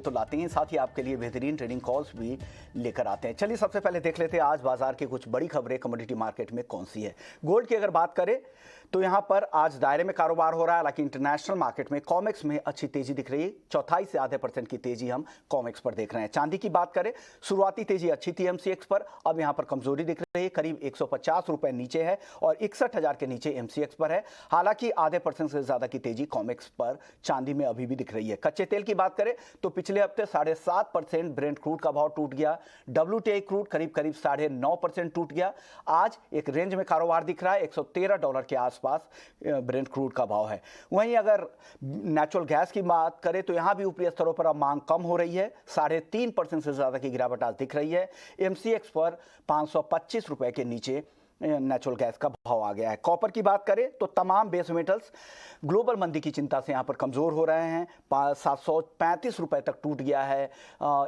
तो लाते हैं, साथ ही आपके लिए बेहतरीन ट्रेडिंग कॉल्स भी लेकर आते हैं। चलिए सबसे पहले देख लेते हैं आज बाजार की कुछ बड़ी खबरें कमोडिटी मार्केट में कौन सी है। गोल्ड की अगर बात करें तो यहां पर आज दायरे में कारोबार हो रहा है, हालांकि इंटरनेशनल मार्केट में कॉमेक्स में अच्छी तेजी दिख रही है। 1/4 से आधे % की तेजी हम कॉमेक्स पर देख रहे हैं। चांदी की बात करें, शुरुआती तेजी अच्छी थी एमसीएक्स पर, अब यहां पर कमजोरी दिख रही है, करीब 150 रुपए नीचे है और 61,000 के नीचे एमसीएक्स पर है। हालांकि आधे % से ज्यादा की तेजी कॉमेक्स पर चांदी में अभी भी दिख रही है। कच्चे तेल की बात करें तो पिछले हफ्ते 7.5% ब्रेंट क्रूड का भाव टूट गया। WTI क्रूड करीब 9.5% टूट गया। आज एक रेंज में कारोबार दिख रहा है, $113 के आसपास ब्रेंट क्रूड का भाव है। वहीं अगर नेचुरल गैस की बात करें तो यहां भी ऊपरी स्तरों पर अब मांग कम हो रही है, 3.5% से ज्यादा की गिरावट आज दिख रही है। एमसीएक्स पर 525 रुपए के नीचे नेचुरल गैस का भाव आ गया है। कॉपर की बात करें तो तमाम बेस मेटल्स ग्लोबल मंदी की चिंता से यहां पर कमजोर हो रहे हैं। 735 रुपए तक टूट गया है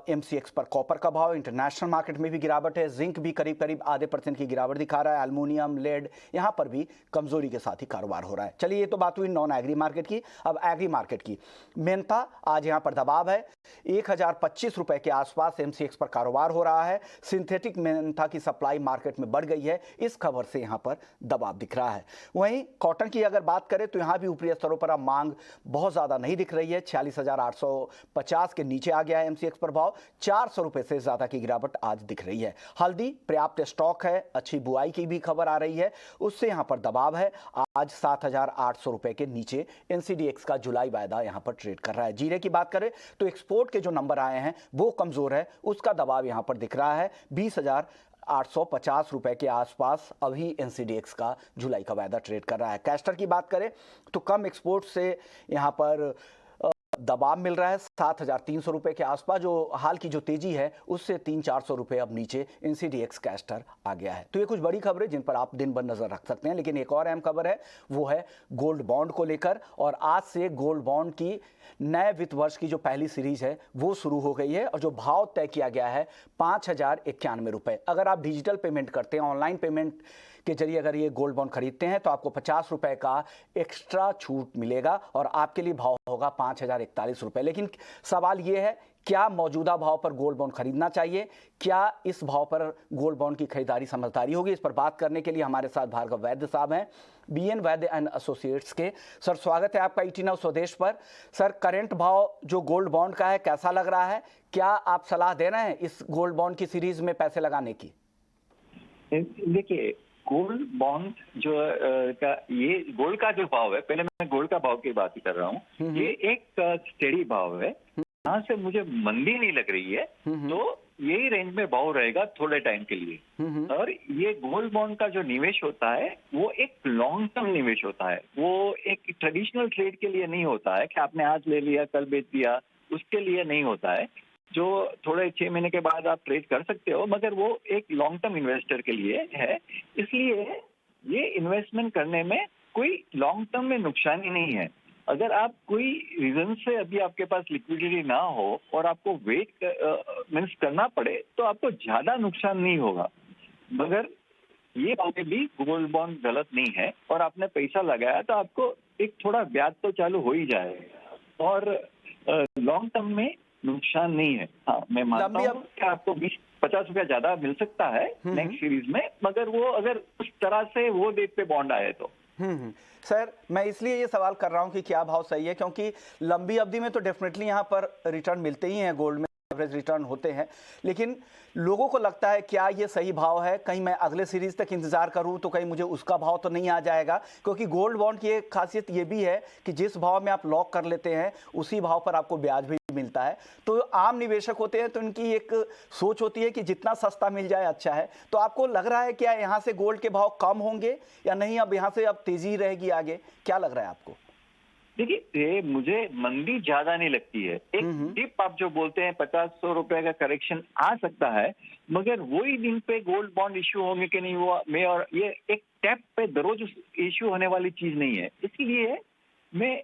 एमसीएक्स पर कॉपर का भाव। इंटरनेशनल मार्केट में भी गिरावट है, जिंक भी करीब आधे % की गिरावट दिखा रहा है। एल्युमिनियम, लेड यहां पर भी कमजोरी के साथ ही कारोबार हो रहा है। चलिए ये तो बात हुई नॉन एग्री मार्केट की। अब एग्री मार्केट की, मेन्था आज यहां पर दबाव है, 1025 रुपए के आसपास एमसीएक्स पर कारोबार हो रहा है। सिंथेटिक मेन्था की सप्लाई मार्केट में बढ़ गई है, इस खबर से यहां पर दबाव दिख रहा है। वहीं कॉटन की अगर बात करें तो यहां भी ऊपरी स्तरों पर अब मांग बहुत ज्यादा नहीं दिख रही है, 46,850 के नीचे आ गया है एमसीएक्स पर भाव। 400 रुपए से ज्यादा की गिरावट आज दिख रही है। हल्दी पर्याप्त स्टॉक है, अच्छी बुआई की भी खबर आ रही है, उससे यहां पर दबाव है। आज 7,800 रुपए के नीचे एनसीडीएक्स का जुलाई वायदा यहां पर ट्रेड कर रहा है। जीरे की बात करें तो एक्सपोर्ट के जो नंबर आए हैं वो कमजोर है, उसका दबाव यहां पर दिख रहा है। 20,850 रुपए के आसपास अभी एनसीडीएक्स का जुलाई का वायदा ट्रेड कर रहा है। कैस्टर की बात करें तो कम एक्सपोर्ट से यहां पर दबाव मिल रहा है, 7,300 रुपए के आसपास। जो हाल की जो तेजी है उससे 300-400 रुपए अब नीचे एनसीडीएक्स कैस्टर आ गया है। तो ये कुछ बड़ी खबरें जिन पर आप दिन भर नजर रख सकते हैं। लेकिन एक और अहम खबर है, वो है गोल्ड बॉन्ड को लेकर। और आज से गोल्ड बॉन्ड की नए वित्त वर्ष की जो पहली सीरीज है वो शुरू हो गई है और जो भाव तय किया गया है 5,091 रुपए। अगर आप डिजिटल पेमेंट करते हैं, ऑनलाइन पेमेंट के जरिए अगर ये गोल्ड बॉन्ड खरीदते हैं तो आपको 50 रुपए का एक्स्ट्रा छूट मिलेगा और आपके लिए भाव होगा 5,041 रुपए। लेकिन सवाल ये है, क्या मौजूदा भाव पर गोल्ड बॉन्ड खरीदना चाहिए? क्या इस भाव पर गोल्ड बॉन्ड की खरीदारी समझदारी होगी? इस पर बात करने के लिए हमारे साथ भार्गव वैद्य साहब हैं, बीएन वैद्य एंड एसोसिएट्स के। सर स्वागत है आपका ईटी नाउ स्वदेश पर। सर करंट भाव जो गोल्ड बॉन्ड का है कैसा लग रहा है? क्या आप सलाह दे रहे हैं इस गोल्ड बॉन्ड की सीरीज में पैसे लगाने की? देखिए, गोल्ड बॉन्ड जो का ये गोल्ड का जो भाव है, पहले मैं गोल्ड का भाव की बात कर रहा हूँ, ये एक स्टेडी भाव है, यहाँ से मुझे मंदी नहीं लग रही है, तो यही रेंज में भाव रहेगा थोड़े टाइम के लिए। और ये गोल्ड बॉन्ड का जो निवेश होता है वो एक लॉन्ग टर्म निवेश होता है, वो एक ट्रेडिशनल ट्रेड के लिए नहीं होता है कि आपने आज ले लिया कल बेच दिया, उसके लिए नहीं होता है। जो थोड़े 6 महीने के बाद आप ट्रेड कर सकते हो, मगर वो एक लॉन्ग टर्म इन्वेस्टर के लिए है। इसलिए ये इन्वेस्टमेंट करने में कोई लॉन्ग टर्म में नुकसान ही नहीं है। अगर आप कोई रीजन से अभी आपके पास लिक्विडिटी ना हो और आपको वेट मीन्स करना पड़े तो आपको ज्यादा नुकसान नहीं होगा। मगर ये बातें भी गोल्ड बॉन्ड गलत नहीं है और आपने पैसा लगाया तो आपको एक थोड़ा ब्याज तो चालू हो ही जाएगा और लॉन्ग टर्म में नुकसान नहीं है। हाँ, मैं मानता हूँ कि आपको 20-50 रुपया ज्यादा मिल सकता है नेक्स्ट सीरीज में, मगर वो अगर उस तरह से वो डेट पे बॉन्ड आए तो। सर मैं इसलिए ये सवाल कर रहा हूं कि क्या भाव सही है, क्योंकि लंबी अवधि में तो डेफिनेटली यहां पर रिटर्न मिलते ही हैं, गोल्ड में एवरेज रिटर्न होते हैं, लेकिन लोगों को लगता है क्या ये सही भाव है? कहीं मैं अगले सीरीज तक इंतजार करूं तो कहीं मुझे उसका भाव तो नहीं आ जाएगा? क्योंकि गोल्ड बॉन्ड की एक खासियत ये भी है कि जिस भाव में आप लॉक कर लेते हैं उसी भाव पर आपको ब्याज भी मिलता है। तो आम निवेशक होते हैं तो इनकी एक सोच होती है कि जितना सस्ता मिल जाए अच्छा है। तो आपको लग रहा है क्या यहाँ से गोल्ड के भाव कम होंगे या नहीं, अब यहाँ से अब तेजी रहेगी आगे? क्या लग रहा है आपको? देखिए, मुझे मंदी ज्यादा नहीं लगती है। एक डिप आप जो बोलते हैं 50-100 रुपए का करेक्शन आ सकता है, मगर वही दिन पे गोल्ड बॉन्ड इश्यू होंगे कि नहीं हुआ मैं, और ये एक टैप पे दररोज इश्यू होने वाली चीज नहीं है। इसलिए मैं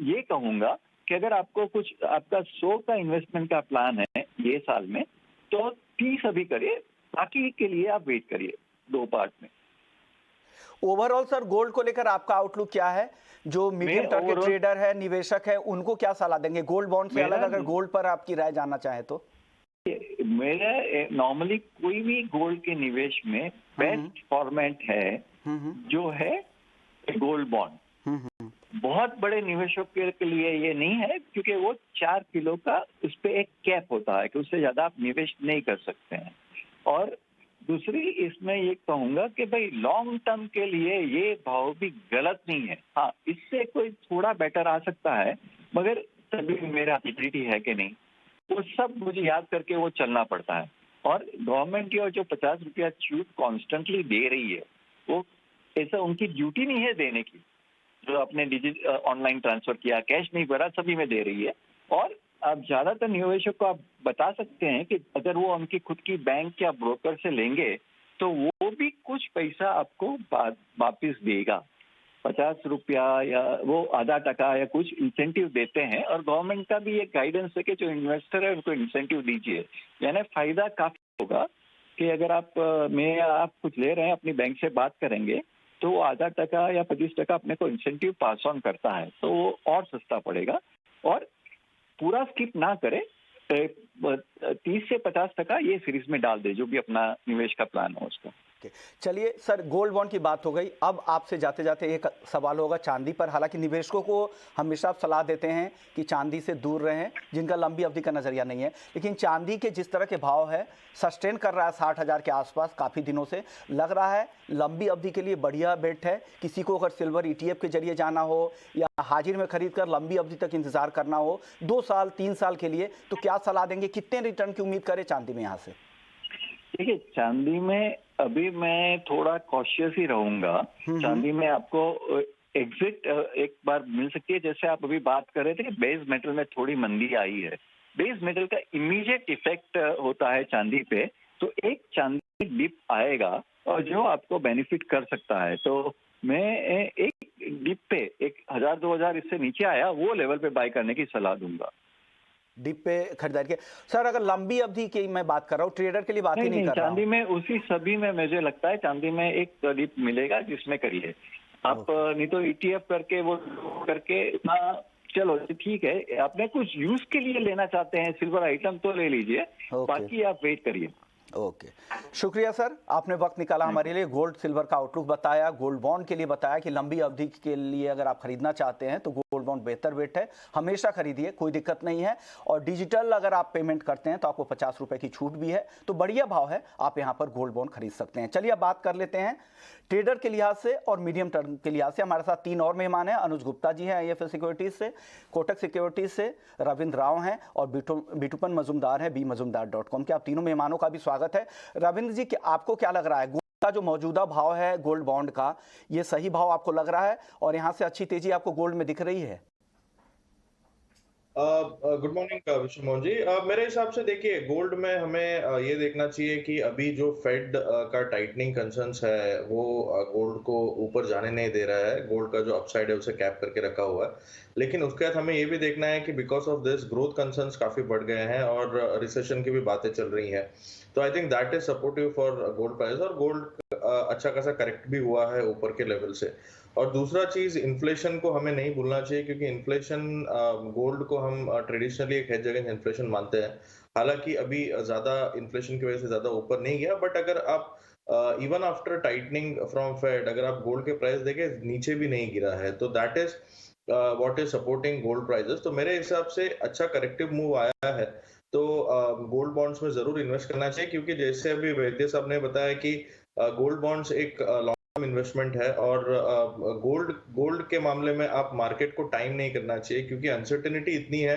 ये कहूंगा कि अगर आपको कुछ आपका 100 का इन्वेस्टमेंट का प्लान है ये साल में, तो 30 अभी करिए, बाकी के लिए आप वेट करिए 2 पार्ट में। ओवरऑल सर गोल्ड को लेकर आपका आउटलुक क्या है? जो मीडियम टर्म के ट्रेडर है, निवेशक है, उनको क्या सलाह देंगे गोल्ड बॉन्ड से अलग, अगर गोल्ड पर आपकी राय जानना चाहे तो? मेरा नॉर्मली कोई भी गोल्ड के निवेश में बेस्ट फॉर्मेट है जो है गोल्ड बॉन्ड। बहुत बड़े निवेशकों के लिए ये नहीं है, क्योंकि वो 4 किलो का उस पर एक कैप होता है कि उससे ज्यादा आप निवेश नहीं कर सकते हैं। और दूसरी इसमें ये कहूंगा कि भाई लॉन्ग टर्म के लिए ये भाव भी गलत नहीं है। हाँ, इससे कोई थोड़ा बेटर आ सकता है, मगर तभी मेरा लिक्विडिटी है कि नहीं, वो सब मुझे याद करके वो चलना पड़ता है। और गवर्नमेंट की और जो 50 रुपया छूट कॉन्स्टेंटली दे रही है, वो ऐसा उनकी ड्यूटी नहीं है देने की। जो आपने ऑनलाइन ट्रांसफर किया, कैश नहीं भरा, सभी में दे रही है। और आप ज्यादातर निवेशक को आप बता सकते हैं कि अगर वो उनकी खुद की बैंक या ब्रोकर से लेंगे तो वो भी कुछ पैसा आपको वापिस देगा। 50 रुपया या वो आधा टका या कुछ इंसेंटिव देते हैं। और गवर्नमेंट का भी एक गाइडेंस है कि जो इन्वेस्टर है उनको इंसेंटिव दीजिए, यानी फायदा काफी होगा कि अगर आप कुछ ले रहे हैं, अपनी बैंक से बात करेंगे तो वो आधा टका या 25% अपने को इंसेंटिव पास ऑन करता है, तो वो और सस्ता पड़ेगा। और पूरा स्किप ना करे, 30 से 50% ये सीरीज में डाल दे, जो भी अपना निवेश का प्लान हो उसका। चलिए सर, गोल्ड बॉन्ड की बात हो गई, अब आपसे जाते जाते एक सवाल होगा चांदी पर। हालांकि निवेशकों को हमेशा आप सलाह देते हैं कि चांदी से दूर रहें, जिनका लंबी अवधि का नजरिया नहीं है, लेकिन चांदी के जिस तरह के भाव है, सस्टेन कर रहा है 60,000 के आसपास काफ़ी दिनों से, लग रहा है लंबी अवधि के लिए बढ़िया बेट है। किसी को अगर सिल्वर ETF के जरिए जाना हो या हाजिर में खरीद कर लंबी अवधि तक इंतजार करना हो 2 साल 3 साल के लिए, तो क्या सलाह देंगे? कितने रिटर्न की उम्मीद करें चांदी में यहाँ से? देखिए, चांदी में अभी मैं थोड़ा कॉशियस ही रहूंगा। चांदी में आपको एग्जिट एक बार मिल सकती है। जैसे आप अभी बात कर रहे थे कि बेस मेटल में थोड़ी मंदी आई है, बेस मेटल का इमीडिएट इफेक्ट होता है चांदी पे, तो एक चांदी डिप आएगा और जो आपको बेनिफिट कर सकता है। तो मैं एक डिप पे 1,000-2,000 इससे नीचे आया, वो लेवल पे बाय करने की सलाह दूंगा। डिप पे खरीदारी के। सर, अगर लंबी अवधि की मैं बात कर रहा हूँ, ट्रेडर के लिए बात ही नहीं कर रहा हूँ। चांदी में उसी सभी में मुझे लगता है चांदी में एक डिप मिलेगा जिसमें करिए आप। नहीं तो ETF करके वो करके चलो ठीक है, आपने कुछ यूज के लिए लेना चाहते हैं सिल्वर आइटम तो ले लीजिए, बाकी आप वेट करिए। ओके, शुक्रिया सर, आपने वक्त निकाला हमारे लिए। गोल्ड सिल्वर का आउटलुक बताया, गोल्ड बॉन्ड के लिए बताया कि लंबी अवधि के लिए अगर आप खरीदना चाहते हैं तो गोल्ड बॉन्ड बेहतर बेट है, हमेशा खरीदिए, कोई दिक्कत नहीं है। और डिजिटल अगर आप पेमेंट करते हैं तो आपको 50 रुपए की छूट भी है, तो बढ़िया भाव है, आप यहाँ पर गोल्ड बॉन्ड खरीद सकते हैं। चलिए अब बात कर लेते हैं ट्रेडर के लिहाज से और मीडियम टर्म के लिहाज से। हमारे साथ 3 और मेहमान हैं। अनुज गुप्ता जी हैं IIFL सिक्योरिटीज से, कोटक सिक्योरिटीज से रविंद्र राव हैं और बिटुपन मजुमदार हैं bmazumdar.com के। आप तीनों मेहमानों का भी स्वागत है। रविंद्र जी, आपको क्या लग रहा है, गोल्ड का जो मौजूदा भाव है गोल्ड बॉन्ड का, ये सही भाव आपको लग रहा है और यहाँ से अच्छी तेजी आपको गोल्ड में दिख रही है? Good morning Vishnu Mohan ji. मेरे हिसाब से देखिए, गोल्ड में हमें ये देखना चाहिए कि अभी जो फेड का टाइटनिंग कंसर्न्स है वो गोल्ड को ऊपर जाने नहीं दे रहा है। गोल्ड का जो अपसाइड है उसे कैप करके रखा हुआ है, लेकिन उसके बाद हमें ये भी देखना है कि because of this growth concerns काफी बढ़ गए हैं और रिसेशन की भी बातें चल रही हैं। तो I think that is supportive for gold price, और गोल्ड अच्छा खासा करेक्ट भी हुआ है ऊपर के लेवल से। और दूसरा चीज, इन्फ्लेशन को हमें नहीं भूलना चाहिए, क्योंकि इन्फ्लेशन, गोल्ड को हम ट्रेडिशनली एक हेज अगेंस्ट इन्फ्लेशन मानते हैं। हालांकि अभी ज्यादा इन्फ्लेशन की वजह से ज्यादा ऊपर नहीं गया, बट अगर आप even after tightening from Fed, अगर आप गोल्ड के प्राइस देखें, नीचे भी नहीं गिरा है। तो that is what is supporting gold prices. तो मेरे हिसाब से अच्छा करेक्टिव मूव आया है, तो गोल्ड बॉन्ड्स में जरूर इन्वेस्ट करना चाहिए, क्योंकि जैसे अभी वैद्य साहब ने बताया कि गोल्ड बॉन्ड्स एक इन्वेस्टमेंट है, और गोल्ड के मामले में आप मार्केट को टाइम नहीं करना चाहिए, क्योंकि अनसर्टेनिटी इतनी है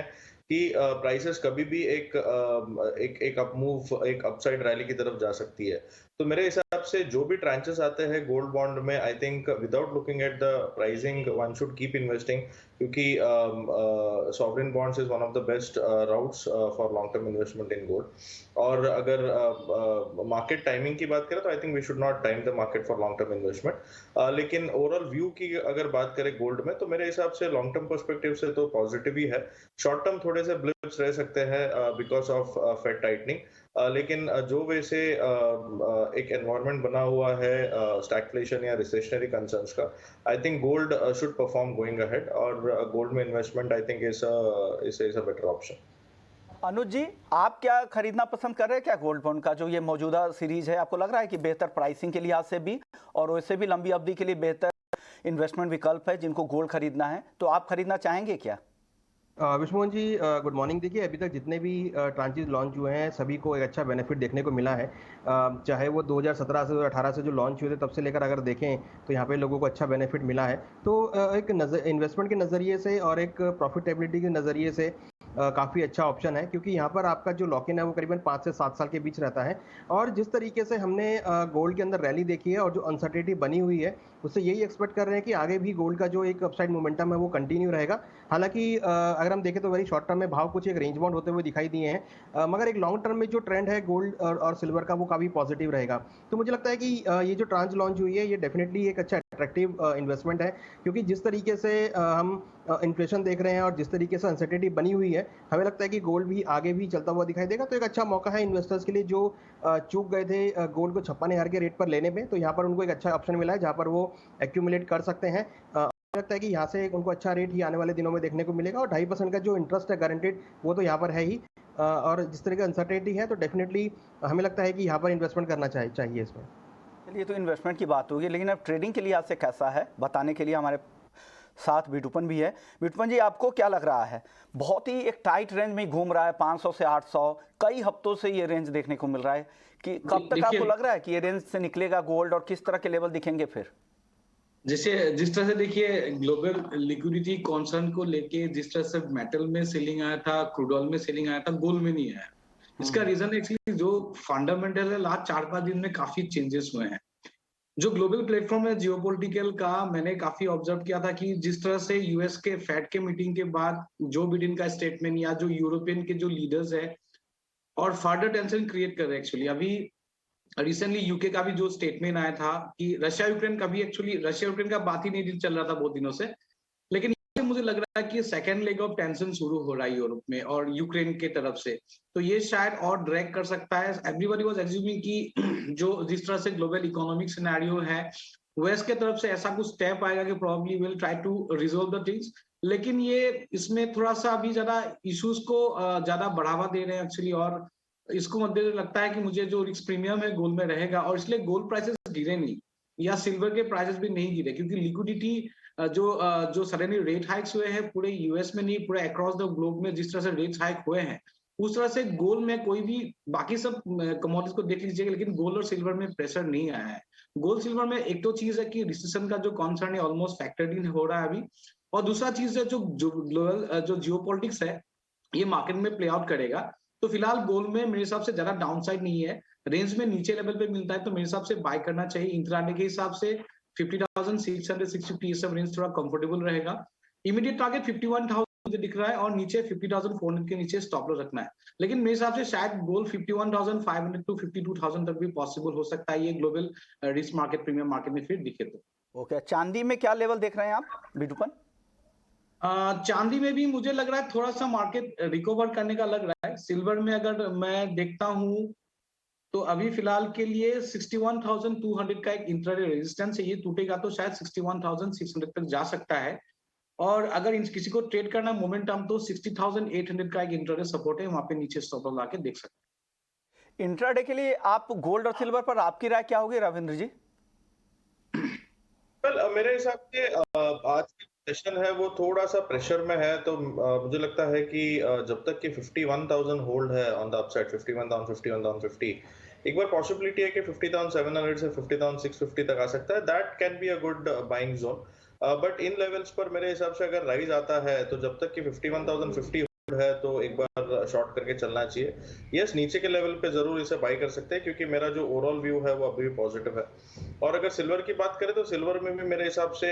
कि प्राइसेस कभी भी एक अपमूव, एक अपसाइड रैली की तरफ जा सकती है। तो मेरे हिसाब से जो भी ट्रांचेस आते हैं गोल्ड बॉन्ड में, I think without looking at the pricing one should keep investing, क्योंकि sovereign bonds is one of the best routes for long term investment in gold. और अगर मार्केट टाइमिंग की बात करें तो I think we should not time the market for long term investment. लेकिन overall view की अगर बात करें गोल्ड में, तो मेरे हिसाब से लॉन्ग टर्म पर्सपेक्टिव से तो पॉजिटिव ही है। शॉर्ट टर्म थोड़े से ब्लिप्स रह सकते हैं बिकॉज ऑफ फेड टाइटनिंग, लेकिन जो वैसे एक एनवायरनमेंट एनवायरनमेंट बना हुआ है स्टैगफ्लेशन या रिसेशनरी कंसर्न्स का, I think gold should perform going ahead, और गोल्ड में investment I think is a better option. Anuj ji, आप क्या खरीदना पसंद कर रहे हैं क्या गोल्ड बॉन्ड का? जो ये मौजूदा सीरीज है, आपको लग रहा है कि बेहतर प्राइसिंग के लिहाज से भी और वैसे भी लंबी अवधि के लिए बेहतर इन्वेस्टमेंट विकल्प है जिनको गोल्ड खरीदना है, तो आप खरीदना चाहेंगे क्या? विष्णुमोहन जी, गुड मॉर्निंग। देखिए, अभी तक जितने भी ट्रांचेज लॉन्च हुए हैं सभी को एक अच्छा बेनिफिट देखने को मिला है। चाहे वो 2017 से 2018 से जो लॉन्च हुए थे तब से लेकर अगर देखें तो यहाँ पे लोगों को अच्छा बेनिफिट मिला है। तो एक इन्वेस्टमेंट के नज़रिए से और एक प्रॉफिटेबिलिटी के नज़रिए से काफ़ी अच्छा ऑप्शन है, क्योंकि यहाँ पर आपका जो लॉक इन है वो करीबन 5 से 7 साल के बीच रहता है। और जिस तरीके से हमने गोल्ड के अंदर रैली देखी है और जो अनसर्टेनिटी बनी हुई है, उससे यही एक्सपेक्ट कर रहे हैं कि आगे भी गोल्ड का जो एक अपसाइड मोमेंटम है वो कंटिन्यू रहेगा। हालांकि अगर हम देखें तो वेरी शॉर्ट टर्म में भाव कुछ एक रेंज बाउंड होते हुए दिखाई दिए हैं, मगर एक लॉन्ग टर्म में जो ट्रेंड है गोल्ड और सिल्वर का वो काफ़ी पॉजिटिव रहेगा। तो मुझे लगता है कि ये जो ट्रांच लॉन्च हुई है ये डेफिनेटली एक अच्छा अट्रैक्टिव इन्वेस्टमेंट है, क्योंकि जिस तरीके से हम इन्फ्लेशन देख रहे हैं और जिस तरीके से अनसर्टेनिटी बनी हुई है, हमें लगता है कि गोल्ड भी आगे भी चलता हुआ दिखाई देगा। तो एक अच्छा मौका है इन्वेस्टर्स के लिए जो चूक गए थे गोल्ड को 56,000 के रेट पर लेने में, तो यहाँ पर उनको एक अच्छा ऑप्शन मिला है जहाँ पर वो एक्यूमुलेट कर सकते हैं। लगता है कि यहाँ से उनको अच्छा रेट ही आने वाले दिनों में देखने को मिलेगा, और 2.5% का जो इंटरेस्ट है गारंटेड वो तो यहाँ पर है ही। और जिस तरह की अनसर्टेनिटी है तो डेफिनेटली हमें लगता है कि यहाँ पर इन्वेस्टमेंट करना चाहिए इसमें। चलिए, तो इन्वेस्टमेंट की बात होगी, लेकिन अब ट्रेडिंग के लिहाज से कैसा है बताने के लिए हमारे साथ विटुपन भी है। विटुपन जी, आपको क्या लग रहा है? बहुत ही एक टाइट रेंज में घूम रहा है, 500 से 800, कई हफ्तों से ये रेंज देखने को मिल रहा है कि कब तक आपको लग रहा है कि ये रेंज से निकलेगा गोल्ड, और किस तरह के लेवल दिखेंगे फिर? जैसे जिस तरह से देखिए ग्लोबल लिक्विडिटी कॉन्सर्न को लेके जिस तरह से मेटल में सेलिंग आया था, क्रूड ऑयल में सेलिंग आया था, गोल्ड में नहीं आया। इसका रीजन एक्चुअली जो फंडामेंटल है, लास्ट 4-5 दिन में काफी चेंजेस हुए हैं। जो ग्लोबल प्लेटफॉर्म है जियोपॉलिटिकल का, मैंने काफी ऑब्जर्व किया था कि जिस तरह से यूएस के फेड के मीटिंग के बाद जो बिडेन का स्टेटमेंट या जो यूरोपियन के जो लीडर्स है और फर्दर टेंशन क्रिएट कर रहे हैं। एक्चुअली अभी रिसेंटली यूके का भी जो स्टेटमेंट आया था कि रशिया यूक्रेन का भी, एक्चुअली रशिया यूक्रेन का बात ही नहीं चल रहा था बहुत दिनों से, लेकिन मुझे लग रहा है कि सेकेंड लेग ऑफ टेंशन शुरू हो रहा है यूरोप में और यूक्रेन के तरफ से, तो ये शायद और ड्रैग कर सकता है। एवरीबॉडी वाज एज्यूमिंग कि जो जिस तरह से ग्लोबल इकोनॉमिक सिनेरियो है वेस्ट के तरफ से ऐसा कुछ स्टेप आएगा कि probably will try to resolve the things, लेकिन ये इसमें थोड़ा सा अभी ज्यादा इश्यूज को ज्यादा बढ़ावा दे रहे हैं एक्चुअली, और इसको मद्देनजर लगता है कि मुझे जो रिस्क प्रीमियम है गोल्ड में रहेगा, और इसलिए गोल्ड प्राइसेस गिरे नहीं या सिल्वर के प्राइसेस भी नहीं गिरे, क्योंकि लिक्विडिटी जो सडनली रेट हाइक्स हुए हैं पूरे यूएस में नहीं, पूरे अक्रॉस द ग्लोब में जिस तरह से रेट हाइक हुए हैं, उस तरह से गोल्ड में कोई भी, बाकी सब कमोडिटीज को देख लीजिएगा, लेकिन गोल्ड और सिल्वर में प्रेशर नहीं आया है। गोल्ड सिल्वर में एक तो चीज है कि रिसेशन का जो कॉन्सर्न है ऑलमोस्ट फैक्टर्ड इन हो रहा है अभी, और दूसरा चीज है जो ग्लोबल जो जियोपॉलिटिक्स है ये मार्केट में प्ले आउट करेगा। तो फिलहाल गोल्ड में मेरे हिसाब से ज्यादा डाउनसाइड नहीं है, रेंज में नीचे लेवल पे मिलता है तो मेरे हिसाब से बाय करना चाहिए। इंट्राडे के हिसाब से 50,600-650 सब रेंज थोड़ा कंफर्टेबल रहेगा। इमीडिएट टारगेट 51,000 मुझे दिख रहा है, और नीचे 50,400 के नीचे स्टॉप लॉस रखना है, लेकिन मेरे हिसाब से शायद गोल्ड 51,500 टू 52,000 तक भी पॉसिबल हो सकता है, ये global risk market premium market में फिर दिखे तो। ओके, चांदी में क्या लेवल देख रहे हैं आप विटुपन? चांदी में भी मुझे लग रहा है थोड़ा सा मार्केट रिकवर करने का लग रहा है। सिल्वर में अगर मैं देखता हूं तो अभी फिलहाल के लिए 61,200 का एक इंट्राडे रेजिस्टेंस है, ये टूटेगा तो शायद 61,600 तक जा सकता है, और अगर किसी को ट्रेड करना मोमेंटम तो 60,800 का एक इंट्राडे सपोर्ट है, वहां पे नीचे स्टॉप लॉस लाके देख सकते हैं। इंट्राडे के लिए आप गोल्ड और सिल्वर पर आपकी राय क्या होगी रविंद्र जी? मेरे हिसाब से आज सेशन है वो थोड़ा सा प्रेशर में है, तो मुझे लगता है कि जब तक कि 51,000 होल्ड है ऑन द अपसाइड, 51,050 एक बार पॉसिबिलिटी है कि 50,700 से 50,650 तक आ सकता है, that can be a good buying zone. But in levels पर मेरे हिसाब से अगर राइज आता है तो जब तक कि 51,050 है तो एक बार शॉर्ट करके चलना चाहिए। यस, नीचे के लेवल पे जरूर इसे बाई कर सकते हैं, क्योंकि मेरा जो ओवरऑल व्यू है वो अभी भी पॉजिटिव है। और अगर सिल्वर की बात करें तो सिल्वर में भी मेरे हिसाब से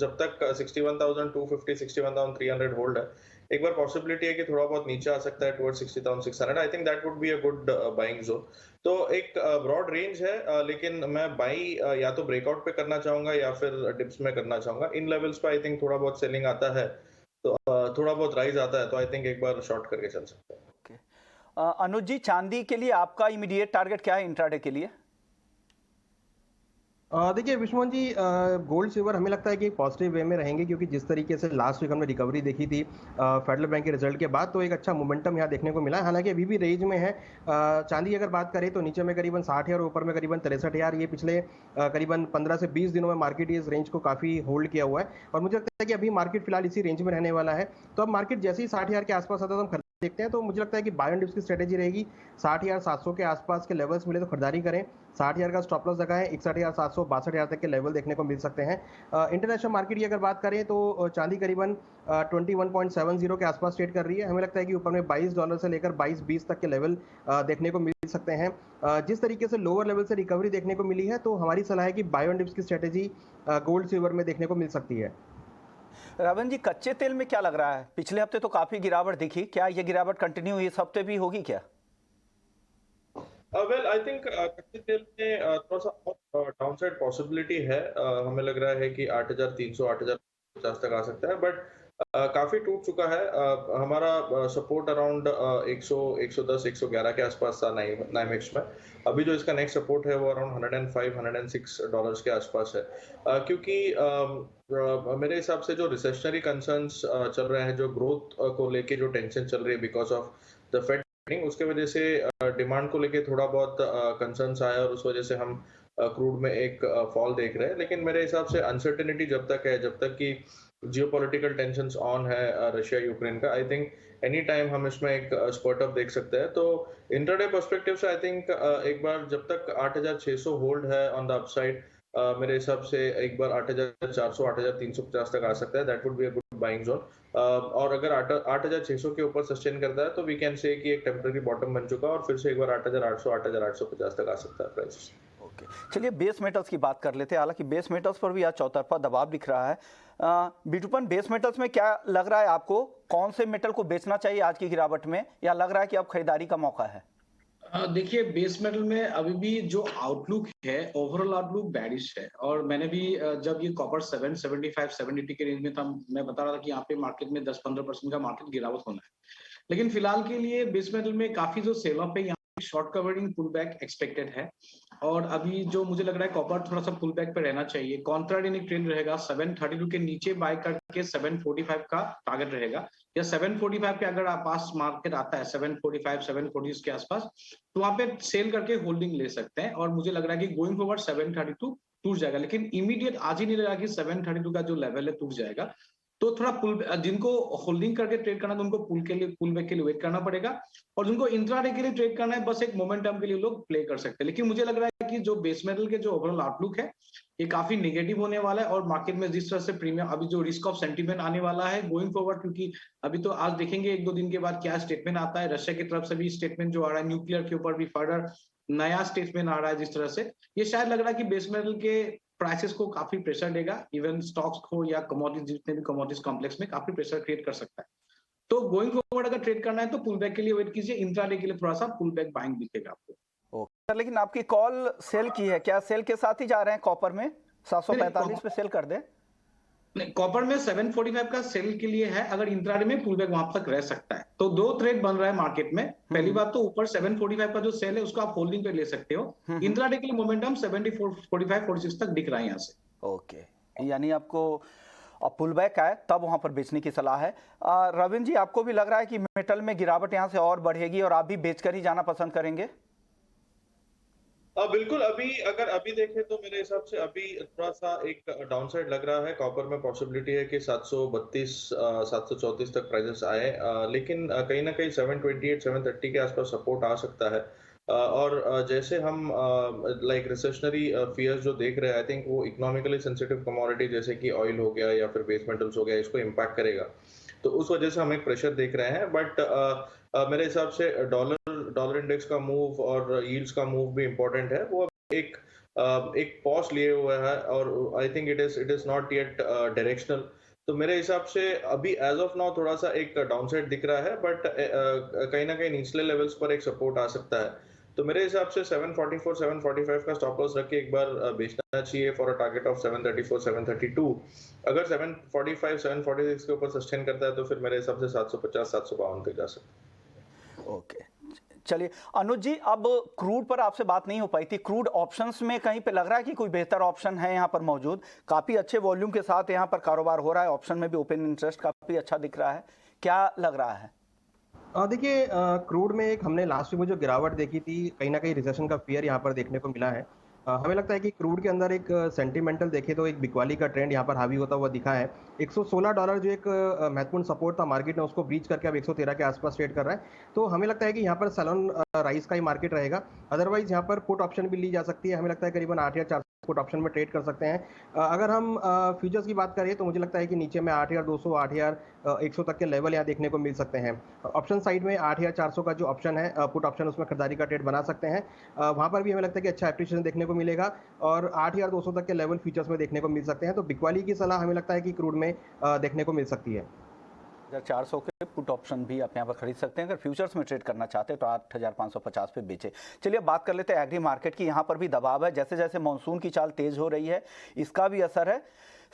जब तक 61,250 61,300 होल्ड है, एक बार पॉसिबिलिटी है कि थोड़ा बहुत नीचे आ सकता है towards 60,600। I think that would be a good buying zone. तो एक ब्रॉड रेंज है, लेकिन मैं बाई या तो ब्रेकआउट पे करना चाहूंगा या फिर डिप्स में करना चाहूंगा। इन लेवल्स पे आई थिंक थोड़ा बहुत सेलिंग आता है, तो थोड़ा बहुत राइज आता है, तो आई थिंक एक बार शॉर्ट करके चल सकते हैं। अनुज जी, चांदी के लिए आपका इमीडिएट टारगेट क्या है इंट्राडे के लिए? देखिए विश्वमोहन जी, गोल्ड सिल्वर हमें लगता है कि पॉजिटिव वे में रहेंगे, क्योंकि जिस तरीके से लास्ट वीक हमने रिकवरी देखी थी फेडरल बैंक के रिजल्ट के बाद, तो एक अच्छा मोमेंटम यहाँ देखने को मिला है। हालांकि अभी भी रेंज में है। चांदी अगर बात करें तो नीचे में करीबन 60,000 और ऊपर में करीबन 63,000। ये पिछले करीबन 15 से 20 दिनों में मार्केट इस रेंज को काफ़ी होल्ड किया हुआ है, और मुझे लगता है कि अभी मार्केट फिलहाल इसी रेंज में रहने वाला है। तो अब मार्केट जैसे ही 60,000 के आसपास आता है तो हम देखते हैं। तो मुझे लगता है कि बाय एंड डिप्स की स्ट्रेटेजी रहेगी, 60,700 के आसपास के लेवल्स मिले तो खरीदारी करें, 60,000 का स्टॉप लॉस लगाएं, 61,700 62,000 तक के लेवल देखने को मिल सकते हैं। इंटरनेशनल मार्केट की अगर बात करें तो चांदी करीबन 21.70 के आसपास ट्रेड कर रही है। हमें लगता है कि ऊपर में $22 से लेकर 22-20 तक के लेवल देखने को मिल सकते हैं। जिस तरीके से लोअर लेवल से रिकवरी देखने को मिली है, तो हमारी सलाह है कि बाय एंड डिप्स की स्ट्रेटेजी गोल्ड सिल्वर में देखने को मिल सकती है। रावण जी, कच्चे तेल में क्या लग रहा है? पिछले हफ्ते तो काफी गिरावट दिखी, क्या ये गिरावट कंटिन्यू इस हफ्ते भी होगी क्या? वेल आई थिंक कच्चे तेल में थोड़ा सा और डाउनसाइड पॉसिबिलिटी है। हमें लग रहा है कि 8,300 8,050 तक आ सकता है, बट काफी टूट चुका है। हमारा सपोर्ट अराउंड 100 110 111 के आसपास था नाइमेक्स में। अभी जो इसका नेक्स्ट सपोर्ट है वो अराउंड $105 $106 के आसपास है। क्योंकि मेरे हिसाब से जो रिसेशनरी कंसर्न्स चल रहे हैं, जो ग्रोथ को लेके जो टेंशन चल रही है बिकॉज ऑफ द फेड, उसके वजह से डिमांड को लेके थोड़ा बहुत कंसर्न्स आया, और उस वजह से हम क्रूड में एक फॉल देख रहे हैं। लेकिन मेरे हिसाब से अनसर्टेनिटी जब तक है, जब तक कि जियोपॉलिटिकल टेंशंस ऑन है रशिया यूक्रेन का, आई थिंक एनी टाइम हम इसमें एक स्पर्ट अप देख सकते हैं। तो इंट्राडे पर्सपेक्टिव से आई थिंक एक बार जब तक 8,600 होल्ड है ऑन द अपसाइड, मेरे हिसाब से एक बार 8,400 8,350 तक आ सकता है। That would be a good buying zone. और अगर 8,600 के ऊपर सस्टेन करता है तो वी कैन से कि एक टेम्पररी बॉटम बन चुका है, और फिर से एक बार 8,800 8,850 तक आ सकता है प्राइस। ओके, चलिए बेस मेटल्स की बात कर लेते हैं। हालांकि बेस मेटल्स पर भी आज चौतरफा दबाव दिख रहा है। बिटूपन, बेस मेटल्स में क्या लग रहा है आपको? कौन से मेटल को बेचना चाहिए आज की गिरावट में, या लग रहा है कि अब खरीदारी का मौका है? देखिए बेस मेटल में अभी भी जो आउटलुक है, ओवरऑल आउटलुक बैरिश है। और मैंने भी जब ये कॉपर 775 780 के रेंज में था, मैं बता रहा था कि यहाँ पे मार्केट में 10-15% का मार्केट गिरावट होना है। लेकिन फिलहाल के लिए बेस मेटल में काफी जो सेल ऑफ है, यहाँ short covering pull back expected है। और अभी जो मुझे लग रहा है कॉपर थोड़ा सा पुल बैक पे रहना चाहिए। कॉन्ट्राडेनिक ट्रेंड रहेगा, 732 के नीचे बाय करके 745 का टारगेट रहेगा, या 745 के अगर पास मार्केट आता है 745 740 के आसपास, तो वहां पे सेल करके होल्डिंग ले सकते हैं। और मुझे लग रहा है कि गोइंग फॉरवर्ड 732 टूट जाएगा, लेकिन इमीडिएट आज ही नहीं लगा कि 732 का जो लेवल है टूट जाएगा। तो थोड़ा पुल, जिनको होल्डिंग करके ट्रेड करना है तो उनको पुल बैक के लिए वेट करना पड़ेगा, और जिनको इंट्राडे के लिए ट्रेड करना है बस एक मोमेंटम के लिए लोग प्ले कर सकते हैं। लेकिन मुझे लग रहा है कि जो बेस मेटल के जो ओवरऑल आउटलुक है ये काफी नेगेटिव होने वाला है। और मार्केट में जिस तरह से प्रीमियम अभी जो रिस्क ऑफ सेंटीमेंट आने वाला है गोइंग फॉरवर्ड, क्योंकि अभी तो आज देखेंगे 1-2 दिन के बाद क्या स्टेटमेंट आता है। रशिया की तरफ से भी स्टेटमेंट जो आ रहा है, न्यूक्लियर के ऊपर भी फर्दर नया स्टेटमेंट आ रहा है, जिस तरह से ये शायद लग रहा है कि बेस मेटल के प्राइसेस को काफी प्रेशर देगा। इवन स्टॉक्स को या कमोडिटीज, जितने भी कमोडिटीज कॉम्प्लेक्स में काफी प्रेशर क्रिएट कर सकता है। तो गोइंग फॉरवर्ड अगर ट्रेड करना है तो पुल बैक के लिए वेट कीजिए, इंट्राडे के लिए थोड़ा सा पुल बैक बाइंग दिखेगा आपको। ओके सर, लेकिन आपकी कॉल सेल की है, क्या सेल के साथ ही जा रहे हैं कॉपर में? 745 पे सेल कर दें? नहीं, कॉपर में 745 का सेल के लिए है, अगर इंट्राडे में पुल बैक वहां तक रह सकता है। तो दो ट्रेड बन रहा है मार्केट में। पहली बात तो ऊपर 745 का जो सेल है उसको आप होल्डिंग पे ले सकते हो। इंट्राडे के लिए मोमेंटम 74 45 46 तक दिख रहा है यहाँ से। ओके, यानी आपको अब पुल बैक आए तब वहां पर बेचने की सलाह है। रविंद्र जी, आपको भी लग रहा है कि मेटल में गिरावट यहां से और बढ़ेगी और आप भी बेचकर ही जाना पसंद करेंगे? बिल्कुल। अभी देखें तो मेरे हिसाब से अभी थोड़ा सा एक डाउनसाइड लग रहा है। कॉपर में पॉसिबिलिटी है कि 732 734 तक प्राइसेस आए, लेकिन कहीं ना कहीं 728 730 के आसपास सपोर्ट आ सकता है। और जैसे हम लाइक रिसेशनरी फियर्स जो देख रहे हैं, आई थिंक वो इकोनॉमिकली सेंसिटिव कमोडिटी जैसे कि ऑयल हो गया या फिर बेस मेटल्स हो गया, इसको इम्पैक्ट करेगा। तो उस वजह से हम एक प्रेशर देख रहे हैं। बट मेरे हिसाब से डॉलर इंडेक्स का मूव और यील्ड्स का मूव भी इम्पोर्टेंट है। वो एक पॉज लिए हुआ है, और I think it is not yet directional. तो मेरे हिसाब से अभी एज ऑफ नाउ थोड़ा सा एक डाउनसाइड दिख रहा है, बट कहीं ना कहीं निचले लेवल्स पर एक सपोर्ट आ सकता है। तो मेरे हिसाब से 744 745 का स्टॉप लॉस रख के एक बार बेचना चाहिए फॉर अ टारगेट ऑफ 734 732। अगर 745 746 के ऊपर सस्टेन करता है तो फिर मेरे हिसाब से 750 752 तक जा सकता है। ओके, चलिए अनुज जी, अब क्रूड पर आपसे बात नहीं हो पाई थी, क्रूड ऑप्शंस में कहीं पे लग रहा है कि कोई बेहतर ऑप्शन है यहाँ पर मौजूद? काफ़ी अच्छे वॉल्यूम के साथ यहाँ पर कारोबार हो रहा है, ऑप्शन में भी ओपन इंटरेस्ट काफ़ी अच्छा दिख रहा है, क्या लग रहा है? देखिए, क्रूड में एक हमने लास्ट वीक में जो गिरावट देखी थी, कहीं ना कहीं रिसेशन का फियर यहाँ पर देखने को मिला है। हमें लगता है कि क्रूड के अंदर एक सेंटिमेंटल देखे तो एक बिकवाली का ट्रेंड यहाँ पर हावी होता हुआ दिखा है। $116 जो एक महत्वपूर्ण सपोर्ट था मार्केट ने उसको ब्रीच करके अब 113 के आसपास ट्रेड कर रहा है। तो हमें लगता है कि यहाँ पर सैलून राइस का ही मार्केट रहेगा। अदरवाइज यहाँ पर पुट ऑप्शन भी ली जा सकती है। हमें लगता है करीबन 8,400 पुट ऑप्शन में ट्रेड कर सकते हैं। अगर हम फ्यूचर्स की बात करें तो मुझे लगता है कि नीचे में 8,200 8,100 तक के लेवल यहाँ देखने को मिल सकते हैं। ऑप्शन साइड में 8,400 का जो ऑप्शन है पुट ऑप्शन, उसमें खरीदारी का ट्रेड बना सकते हैं। वहाँ पर भी हमें लगता है कि अच्छा एप्रिसिएशन देखने को मिलेगा और 8,200 तक के लेवल फ्यूचर्स में देखने को मिल सकते हैं। तो बिकवाली की सलाह हमें लगता है कि क्रूड में देखने को मिल सकती है। 400 के पुट ऑप्शन भी आप यहाँ पर खरीद सकते हैं। अगर फ्यूचर्स में ट्रेड करना चाहते हैं तो 8,550 पे बेचे। चलिए बात कर लेते हैं एग्री मार्केट की। यहाँ पर भी दबाव है, जैसे जैसे मानसून की चाल तेज हो रही है इसका भी असर है।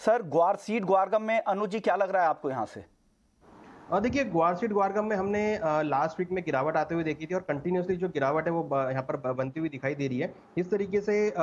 सर, ग्वार सीड ग्वारगम में अनुज जी क्या लग रहा है आपको यहाँ से? देखिए, ग्वार सीड ग्वारगम में हमने लास्ट वीक में गिरावट आते हुए देखी थी और कंटिन्यूसली जो गिरावट है वो यहाँ पर बनती हुई दिखाई दे रही है। इस तरीके से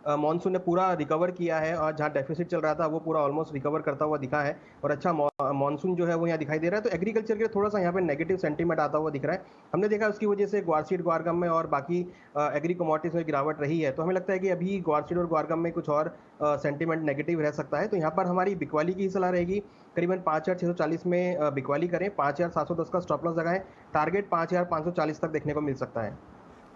मॉनसून ने पूरा रिकवर किया है और जहाँ डेफिसिट चल रहा था वो पूरा ऑलमोस्ट रिकवर करता हुआ दिखा है और अच्छा मॉनसून जो है वो यहाँ दिखाई दे रहा है। तो एग्रीकल्चर के लिए थोड़ा सा यहाँ पे नेगेटिव सेंटीमेंट आता हुआ दिख रहा है। हमने देखा उसकी वजह से ग्वारसीड ग्वारगम में और बाकी एग्री कमोडिटीज में गिरावट रही है। तो हमें लगता है कि अभी ग्वारसीड और ग्वारगम में कुछ और सेंटीमेंट नेगेटिव रह सकता है। तो यहाँ पर हमारी बिकवाली की सलाह रहेगी, करीबन 5,640 में बिकवाली करें, 5,710 का स्टॉप लॉस लगाएं, टारगेट 5,540 तक देखने को मिल सकता है।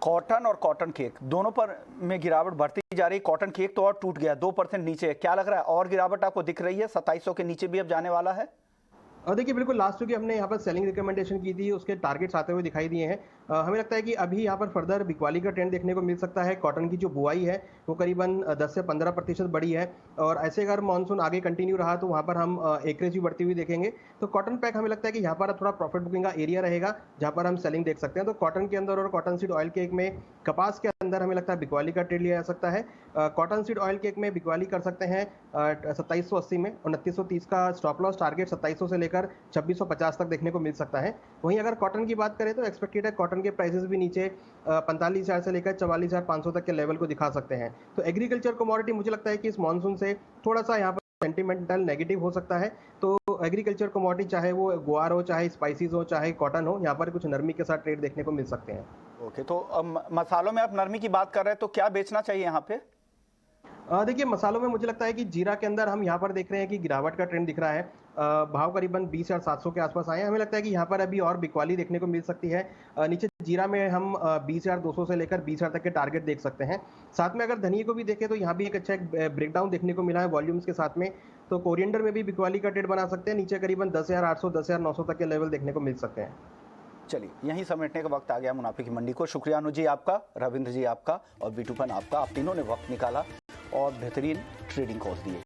कॉटन और कॉटन केक दोनों पर में गिरावट बढ़ती जा रही। कॉटन केक तो और टूट गया, 2% नीचे है। क्या लग रहा है और गिरावट आपको दिख रही है? 2700 के नीचे भी अब जाने वाला है? और देखिए, बिल्कुल लास्ट वीक हमने यहाँ पर सेलिंग रिकमेंडेशन की थी, उसके टारगेट्स आते हुए दिखाई दिए हैं। हमें लगता है कि अभी यहाँ पर फर्दर बिकवाली का ट्रेंड देखने को मिल सकता है। कॉटन की जो बुआई है वो करीबन 10 से 15% बढ़ी है और ऐसे अगर मानसून आगे कंटिन्यू रहा तो वहाँ पर हम एकरेज भी बढ़ती हुई देखेंगे। तो कॉटन पैक हमें लगता है कि यहाँ पर थोड़ा प्रॉफिट बुकिंग का एरिया रहेगा जहाँ पर हम सेलिंग देख सकते हैं। तो कॉटन के अंदर और कॉटन सीड ऑयल केक में, कपास के अंदर हमें लगता है बिकवाली का ट्रेड लिया जा सकता है। कॉटन सीड ऑयल केक में बिकवाली कर सकते हैं 2780 में, 2930 का स्टॉप लॉस, टारगेट 2700 से लेकर 2650 तक देखने को मिल सकता है। वहीं अगर कॉटन की बात करें तो एक्सपेक्टेड है कॉटन के प्राइसेस भी नीचे 45,000 से लेकर 44,500 तक के लेवल को दिखा सकते हैं। तो एग्रीकल्चर कमोडिटी मुझे लगता है कि इस मानसून से थोड़ा सा यहाँ पर सेंटिमेंटल नेगेटिव हो सकता है। तो एग्रीकल्चर कमोडिटी, चाहे वो ग्वार हो, चाहे स्पाइसेस हो, चाहे कॉटन हो, यहाँ पर कुछ नरमी के साथ ट्रेड देखने को मिल सकते हैं। ओके, तो मसालों में आप नरमी की बात कर रहे हैं तो क्या बेचना चाहिए यहाँ पे? देखिए, मसालों में मुझे लगता है कि जीरा के अंदर हम यहाँ पर देख रहे हैं कि गिरावट का ट्रेंड दिख रहा है। भाव करीबन 20,700 के आसपास आए हैं। हमें लगता है कि यहाँ पर अभी और बिकवाली देखने को मिल सकती है। नीचे जीरा में हम 20,200 से लेकर 20,000 तक के टारगेट देख सकते हैं। साथ में अगर धनिया को भी देखें तो यहाँ भी एक अच्छा एक ब्रेकडाउन देखने को मिला है वॉल्यूम्स के साथ में। तो कोरिएंडर में भी बिकवाली का ट्रेड बना सकते हैं। नीचे करीबन 10,800 10,900 तक के लेवल देखने को मिल सकते हैं। चलिए, यहीं समेटने का वक्त आ गया मुनाफे की मंडी को। शुक्रिया अनुज जी आपका, रविंद्र जी आपका और विटूपन आपका। आप तीनों ने वक्त निकाला और बेहतरीन ट्रेडिंग कॉल्स दिए।